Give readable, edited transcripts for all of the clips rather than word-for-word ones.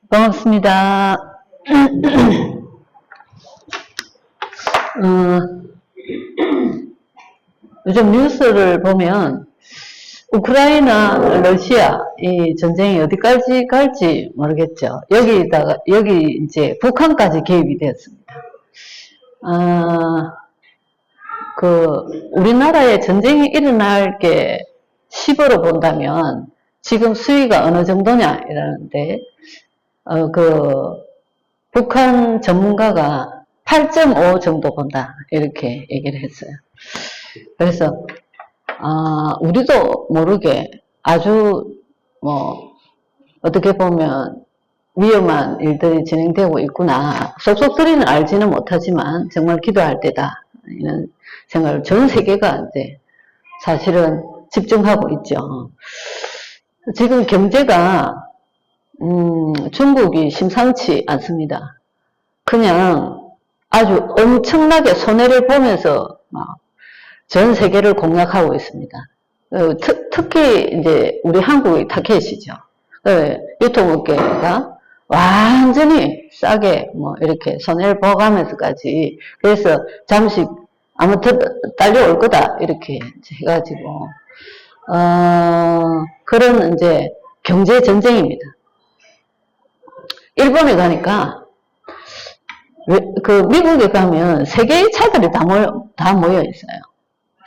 반갑습니다. 요즘 뉴스를 보면 우크라이나, 러시아 이 전쟁이 어디까지 갈지 모르겠죠. 여기 이제 북한까지 개입이 되었습니다. 우리나라에 전쟁이 일어날 게 10으로 본다면 지금 수위가 어느 정도냐 이러는데 북한 전문가가 8.5 정도 본다 이렇게 얘기를 했어요. 그래서 우리도 모르게 아주 어떻게 보면 위험한 일들이 진행되고 있구나. 속속들이는 알지는 못하지만 정말 기도할 때다 이런 생각을 전 세계가 이제 사실은 집중하고 있죠. 지금 경제가 중국이 심상치 않습니다. 그냥 아주 엄청나게 손해를 보면서 전 세계를 공략하고 있습니다. 특히 이제 우리 한국의 타켓이죠. 유통업계가 완전히 싸게 이렇게 손해를 보가면서까지 그래서 잠시 아무튼 딸려올 거다 이렇게 해가지고 그런 이제 경제 전쟁입니다. 일본에 가니까 미국에 가면 세계의 차들이 다 모여 있어요.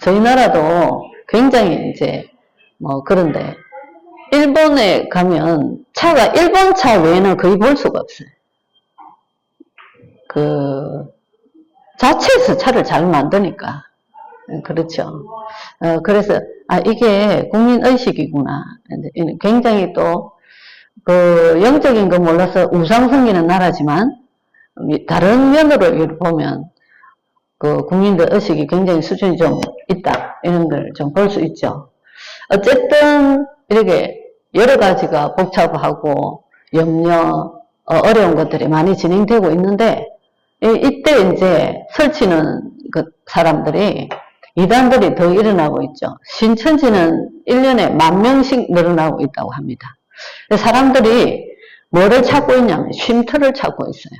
저희 나라도 굉장히 이제 그런데 일본에 가면 차가 일본 차 외에는 거의 볼 수가 없어요. 자체에서 차를 잘 만드니까 그렇죠. 그래서 이게 국민의식이구나. 굉장히 또 영적인 거 몰라서 우상숭배는 나라지만 다른 면으로 보면 국민들 의식이 굉장히 수준이 좀 있다 이런 걸 좀 볼 수 있죠. 어쨌든 이렇게 여러 가지가 복잡하고 어려운 것들이 많이 진행되고 있는데 이때 이제 설치는 사람들이 이단들이 더 일어나고 있죠. 신천지는 1년에 10,000명씩 늘어나고 있다고 합니다. 사람들이 뭐를 찾고 있냐면 쉼터를 찾고 있어요.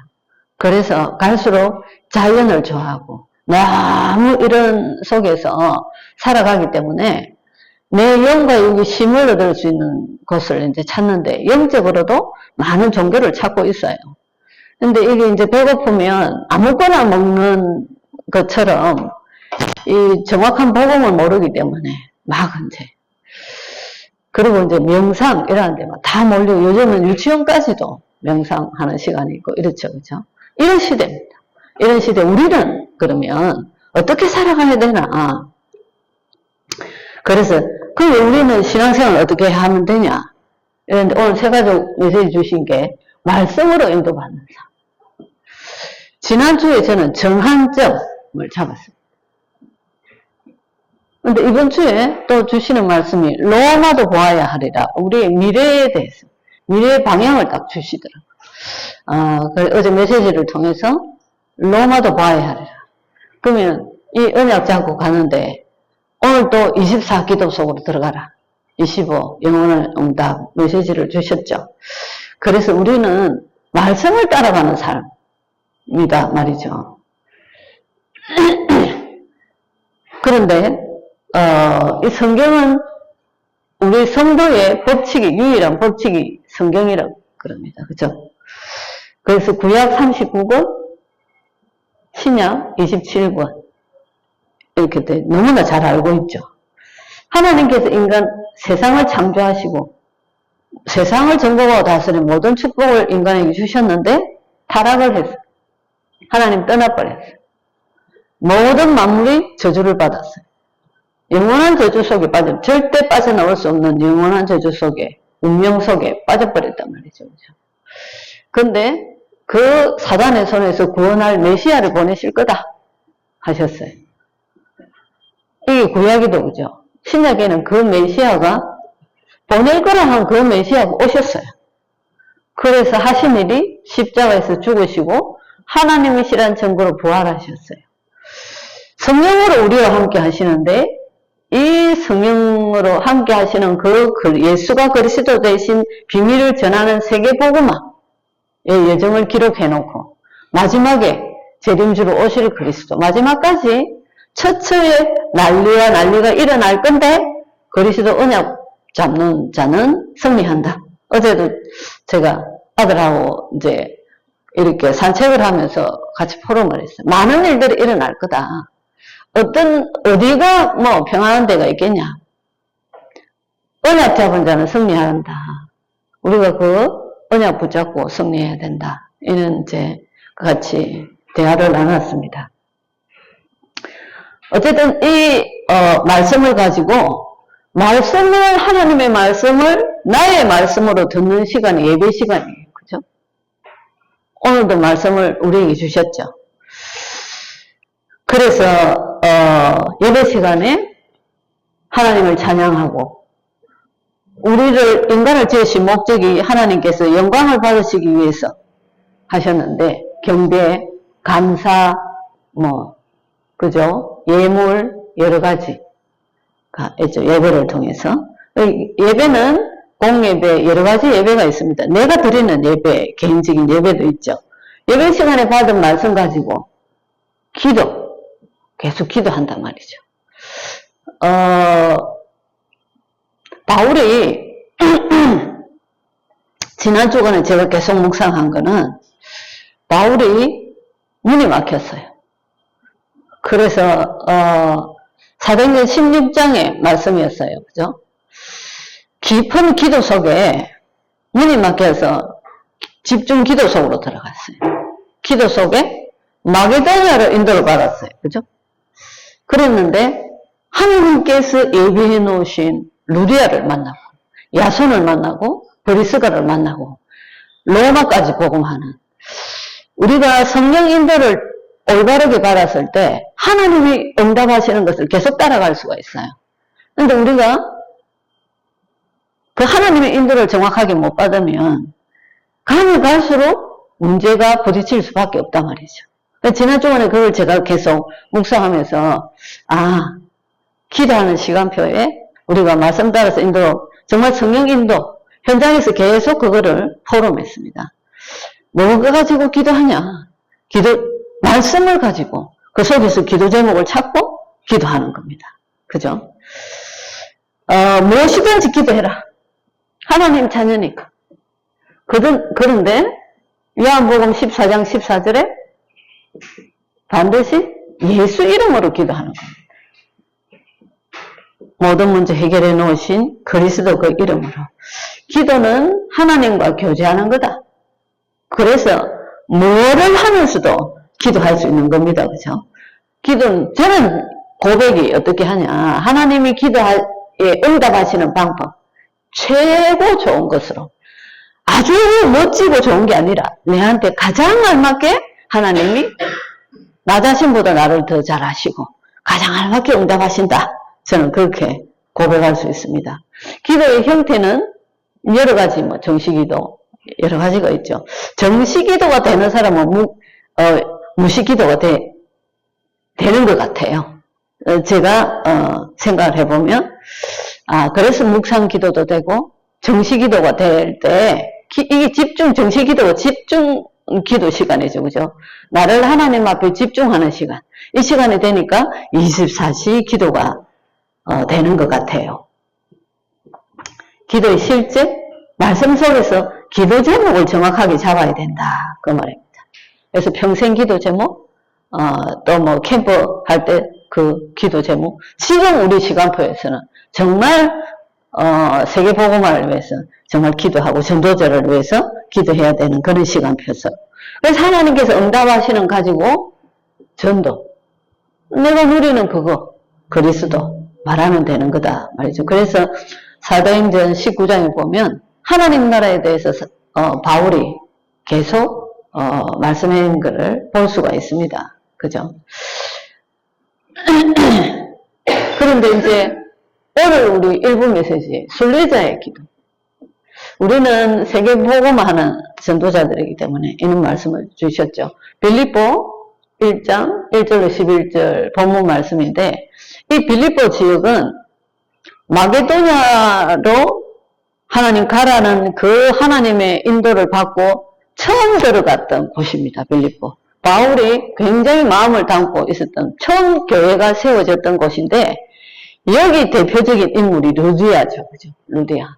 그래서 갈수록 자연을 좋아하고 너무 이런 속에서 살아가기 때문에 내 영과 육이 쉼을 얻을 수 있는 곳을 이제 찾는데 영적으로도 많은 종교를 찾고 있어요. 근데 이게 이제 배고프면 아무거나 먹는 것처럼 이 정확한 복음을 모르기 때문에 막 이제 그리고 이제 명상 이라는 데만 다 몰려 요즘은 유치원까지도 명상하는 시간이 있고 이렇죠, 그렇죠? 이런 시대입니다. 이런 시대 우리는 그러면 어떻게 살아가야 되나? 그래서 우리는 신앙생활을 어떻게 하면 되냐? 이런데 오늘 세 가지 메시지 주신 게 말씀으로 인도받는 삶. 지난주에 저는 정한점을 잡았습니다. 근데 이번 주에 또 주시는 말씀이 로마도 보아야 하리라. 우리의 미래에 대해서 미래의 방향을 딱 주시더라고요. 어제 메시지를 통해서 로마도 봐야 하리라. 그러면 이 언약 잡고 가는데 오늘 또 24기도 속으로 들어가라. 25 영혼의 응답 메시지를 주셨죠. 그래서 우리는 말씀을 따라가는 삶이다 말이죠. 그런데 이 성경은 우리 성도의 법칙이 유일한 법칙이 성경이라고 그럽니다. 그죠? 그래서 구약 39권 신약 27권 이렇게 너무나 잘 알고 있죠. 하나님께서 세상을 창조하시고 세상을 정복하고 다스리는 모든 축복을 인간에게 주셨는데 타락을 했어요. 하나님 떠나버렸어요. 모든 만물이 저주를 받았어요. 영원한 저주 속에 절대 빠져나올 수 없는 영원한 저주 속에 운명 속에 빠져버렸단 말이죠. 그렇죠? 근데 그 사단의 손에서 구원할 메시아를 보내실 거다 하셨어요. 이게 구약이도 그죠. 신약에는 그 메시아가 보낼 거라 한 그 메시아가 오셨어요. 그래서 하신 일이 십자가에서 죽으시고 하나님이시란 증거로 부활하셨어요. 성령으로 우리와 함께 하시는데 이 성령으로 함께 하시는 예수가 그리스도 대신 비밀을 전하는 세계복음화 예정을 기록해놓고 마지막에 재림주로 오실 그리스도, 마지막까지 처처에 난리가 일어날 건데 그리스도 언약 잡는 자는 승리한다. 어제도 제가 아들하고 이제 이렇게 산책을 하면서 같이 포럼을 했어요. 많은 일들이 일어날 거다. 어디가 뭐 평안한 데가 있겠냐. 언약 잡은 자는 승리한다. 우리가 그 언약 붙잡고 승리해야 된다. 이는 이제 같이 대화를 나눴습니다. 어쨌든 이 말씀을 가지고 하나님의 말씀을 나의 말씀으로 듣는 시간이 예배 시간이에요. 그죠? 오늘도 말씀을 우리에게 주셨죠. 그래서 예배 시간에 하나님을 찬양하고 인간을 지으신 목적이 하나님께서 영광을 받으시기 위해서 하셨는데 경배, 감사, 그죠? 예물 여러 가지가 있죠. 예배를 통해서 예배는 공예배 여러 가지 예배가 있습니다. 내가 드리는 예배, 개인적인 예배도 있죠. 예배 시간에 받은 말씀 가지고 계속 기도한단 말이죠. 바울이 지난 주간에 제가 계속 묵상한 거는 바울이 문이 막혔어요. 그래서 사도행전 16장의 말씀이었어요. 그죠? 깊은 기도 속에 문이 막혀서 집중 기도 속으로 들어갔어요. 기도 속에 마게도냐로 인도를 받았어요. 그죠? 그랬는데 하나님께서 예비해 놓으신 루디아를 만나고 야손을 만나고 브리스가를 만나고 로마까지 복음하는, 우리가 성령 인도를 올바르게 받았을 때 하나님이 응답하시는 것을 계속 따라갈 수가 있어요. 그런데 우리가 그 하나님의 인도를 정확하게 못 받으면 가면 갈수록 문제가 부딪힐 수밖에 없단 말이죠. 지난 주간에 그걸 제가 계속 묵상하면서 기도하는 시간표에 우리가 말씀 따라서 정말 성령 인도 현장에서 계속 그거를 포럼했습니다. 뭐 가지고 기도하냐? 말씀을 가지고 그 속에서 기도 제목을 찾고 기도하는 겁니다. 그죠? 무엇이든지 기도해라. 하나님 자녀니까. 그런데 요한복음 14장 14절에 반드시 예수 이름으로 기도하는 겁니다. 모든 문제 해결해 놓으신 그리스도 그 이름으로. 기도는 하나님과 교제하는 거다. 그래서 뭐를 하면서도 기도할 수 있는 겁니다. 그죠? 저는 고백이 어떻게 하냐. 하나님이 기도에 응답하시는 방법. 최고 좋은 것으로. 아주 멋지고 좋은 게 아니라 내한테 가장 알맞게 하나님이 나 자신보다 나를 더 잘 아시고 가장 알맞게 응답하신다. 저는 그렇게 고백할 수 있습니다. 기도의 형태는 여러 가지, 정시기도 여러 가지가 있죠. 정시기도가 되는 사람은 무시기도가 되는 것 같아요. 제가 생각을 해보면 그래서 묵상기도도 되고 정시기도가 될 때 이게 정시기도가 집중 기도 시간이죠. 그죠? 나를 하나님 앞에 집중하는 시간. 이 시간이 되니까 24시 기도가 되는 것 같아요. 기도의 실제 말씀 속에서 기도 제목을 정확하게 잡아야 된다. 그 말입니다. 그래서 평생 기도 제목, 또 캠프 할 때 그 기도 제목. 지금 우리 시간표에서는 정말 세계 복음화를 위해서 정말 기도하고 전도자를 위해서 기도해야 되는 그런 시간표죠. 그래서 하나님께서 응답하시는 가지고 전도. 내가 누리는 그거 그리스도 말하면 되는 거다 말이죠. 그래서 사도행전 19장에 보면 하나님 나라에 대해서 바울이 계속 말씀한 것을 볼 수가 있습니다. 그죠? 그런데 이제 오늘 우리 일부 메시지 순례자의 기도. 우리는 세계 복음화하는 전도자들이기 때문에 이런 말씀을 주셨죠. 빌립보 1장 1절로 11절 본문 말씀인데, 이 빌립보 지역은 마게도냐로 하나님 가라는 그 하나님의 인도를 받고 처음 들어갔던 곳입니다. 빌립보. 바울이 굉장히 마음을 담고 있었던 처음 교회가 세워졌던 곳인데 여기 대표적인 인물이 루디아죠. 그죠? 루디아.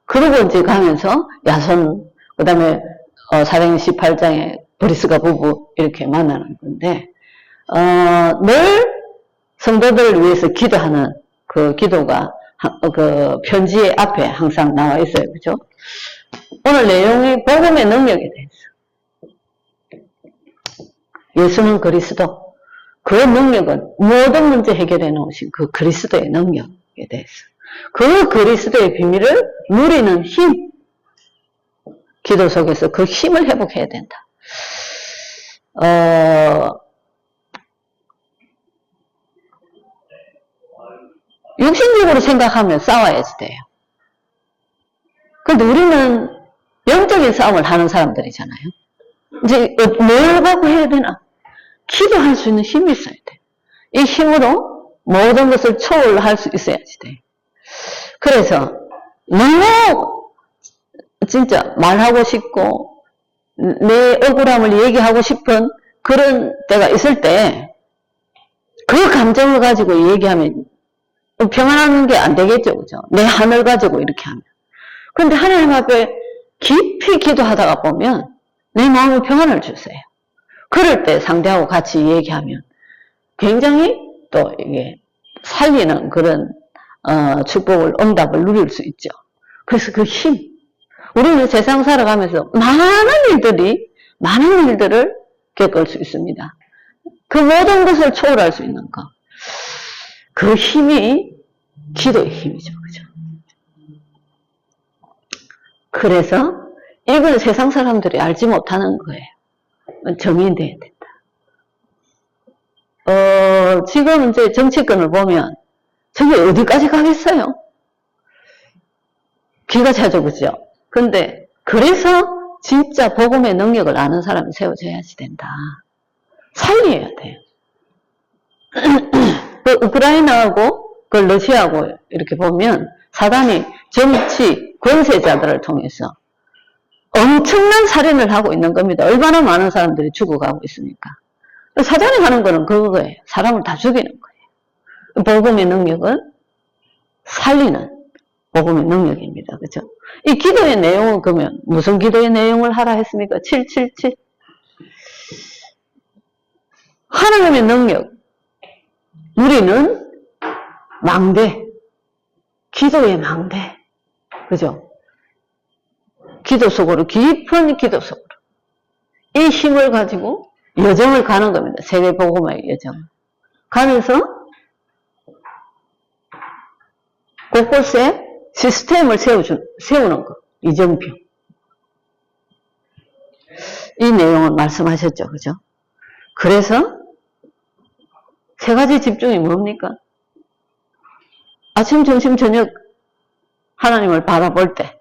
그리고 이제 가면서 야손, 그 다음에 사도행전 18장에 브리스가 부부 이렇게 만나는 건데 늘 성도들을 위해서 기도하는 그 기도가 그 편지 앞에 항상 나와 있어요. 그죠? 오늘 내용이 복음의 능력에 대해서. 예수는 그리스도. 그 능력은 모든 문제 해결해 놓으신 그 그리스도의 능력에 대해서. 그 그리스도의 비밀을 누리는 힘. 기도 속에서 그 힘을 회복해야 된다. 육신적으로 생각하면 싸워야지 돼요. 근데 우리는 영적인 싸움을 하는 사람들이잖아요. 이제 뭘 갖고 해야 되나? 기도할 수 있는 힘이 있어야 돼. 이 힘으로 모든 것을 초월할 수 있어야지 돼. 그래서 너무 진짜 말하고 싶고 내 억울함을 얘기하고 싶은 그런 때가 있을 때 그 감정을 가지고 얘기하면 평안한 게 안 되겠죠. 그죠? 내 한을 가지고 이렇게 하면. 그런데 하나님 앞에 깊이 기도하다가 보면 내 마음에 평안을 주세요. 그럴 때 상대하고 같이 얘기하면 굉장히 또 이게 살리는 그런 축복을, 응답을 누릴 수 있죠. 그래서 그 힘. 우리는 세상 살아가면서 많은 일들을 겪을 수 있습니다. 그 모든 것을 초월할 수 있는 것. 그 힘이 기도의 힘이죠. 그죠? 그래서 이걸 세상 사람들이 알지 못하는 거예요. 정의돼야 된다. 지금 이제 정치권을 보면 저게 어디까지 가겠어요? 기가 차죠, 그죠? 근데 그래서 진짜 복음의 능력을 아는 사람이 세워져야지 된다. 살려야 돼요. 그 우크라이나하고 그 러시아하고 이렇게 보면 사단이 정치 권세자들을 통해서 엄청난 살인을 하고 있는 겁니다. 얼마나 많은 사람들이 죽어가고 있으니까. 사단이 하는 거는 그거예요. 사람을 다 죽이는 거예요. 복음의 능력은 살리는 복음의 능력입니다. 그죠? 이 기도의 내용은 그러면 무슨 기도의 내용을 하라 했습니까? 777. 하나님의 능력. 우리는 망대. 기도의 망대. 그죠? 기도 속으로, 깊은 기도 속으로. 이 힘을 가지고 여정을 가는 겁니다. 세계 복음의 여정. 가면서 곳곳에 시스템을 세우는 거. 이정표. 이 내용을 말씀하셨죠. 그죠? 그래서 세 가지 집중이 뭡니까? 아침, 점심, 저녁 하나님을 바라볼 때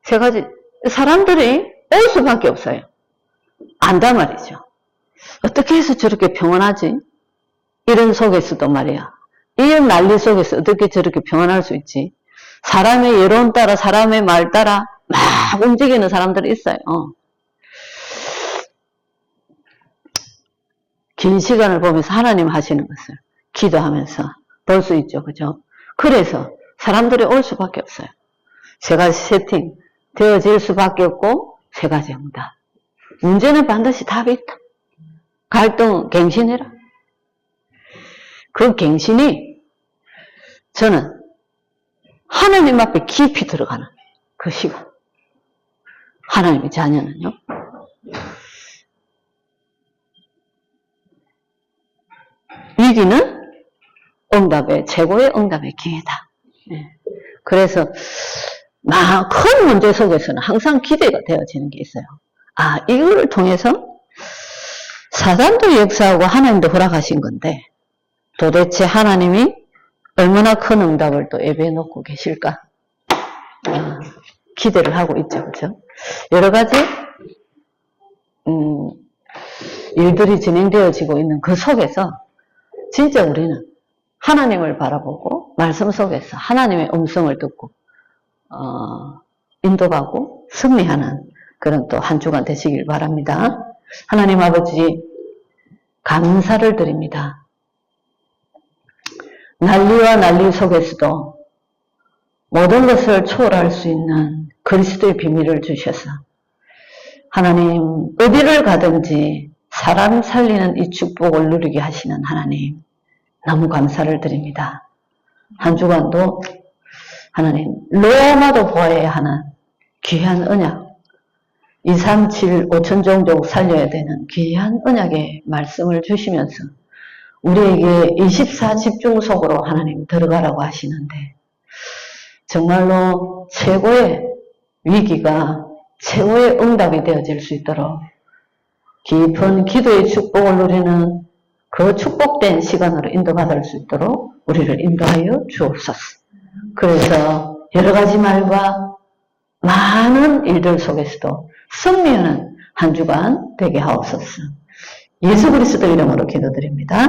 세 가지. 사람들이 올 수밖에 없어요. 안단 말이죠. 어떻게 해서 저렇게 평안하지? 이런 속에서도 말이야. 이런 난리 속에서 어떻게 저렇게 평안할 수 있지? 사람의 여론 따라, 사람의 말 따라 막 움직이는 사람들이 있어요. 긴 시간을 보면서 하나님 하시는 것을 기도하면서 볼 수 있죠. 그죠? 그래서 사람들이 올 수밖에 없어요. 세 가지 세팅 되어질 수밖에 없고 세 가지 응답. 문제는 반드시 답이 있다. 갈등 갱신해라. 그 갱신이 저는 하나님 앞에 깊이 들어가는 그 시간. 하나님의 자녀는요. 위기는 응답의 최고의 응답의 기회다. 그래서 큰 문제 속에서는 항상 기대가 되어지는 게 있어요. 이거를 통해서 사단도 역사하고 하나님도 허락하신 건데 도대체 하나님이 얼마나 큰 응답을 또 예배해 놓고 계실까? 기대를 하고 있죠. 그렇죠? 여러 가지 일들이 진행되어지고 있는 그 속에서 진짜 우리는 하나님을 바라보고 말씀 속에서 하나님의 음성을 듣고 인도하고 승리하는 그런 또 한 주간 되시길 바랍니다. 하나님 아버지, 감사를 드립니다. 난리와 난리 속에서도 모든 것을 초월할 수 있는 그리스도의 비밀을 주셔서 하나님, 어디를 가든지 사람 살리는 이 축복을 누리게 하시는 하나님, 너무 감사를 드립니다. 한 주간도 하나님, 로마도 보아야 하는 귀한 언약, 237, 5천 종족 살려야 되는 귀한 언약의 말씀을 주시면서 우리에게 24 집중속으로 하나님 들어가라고 하시는데 정말로 최고의 위기가 최고의 응답이 되어질 수 있도록 깊은 기도의 축복을 누리는 그 축복된 시간으로 인도받을 수 있도록 우리를 인도하여 주옵소서. 그래서 여러 가지 말과 많은 일들 속에서도 승리하는 한 주간 되게 하옵소서. 예수 그리스도 이름으로 기도드립니다.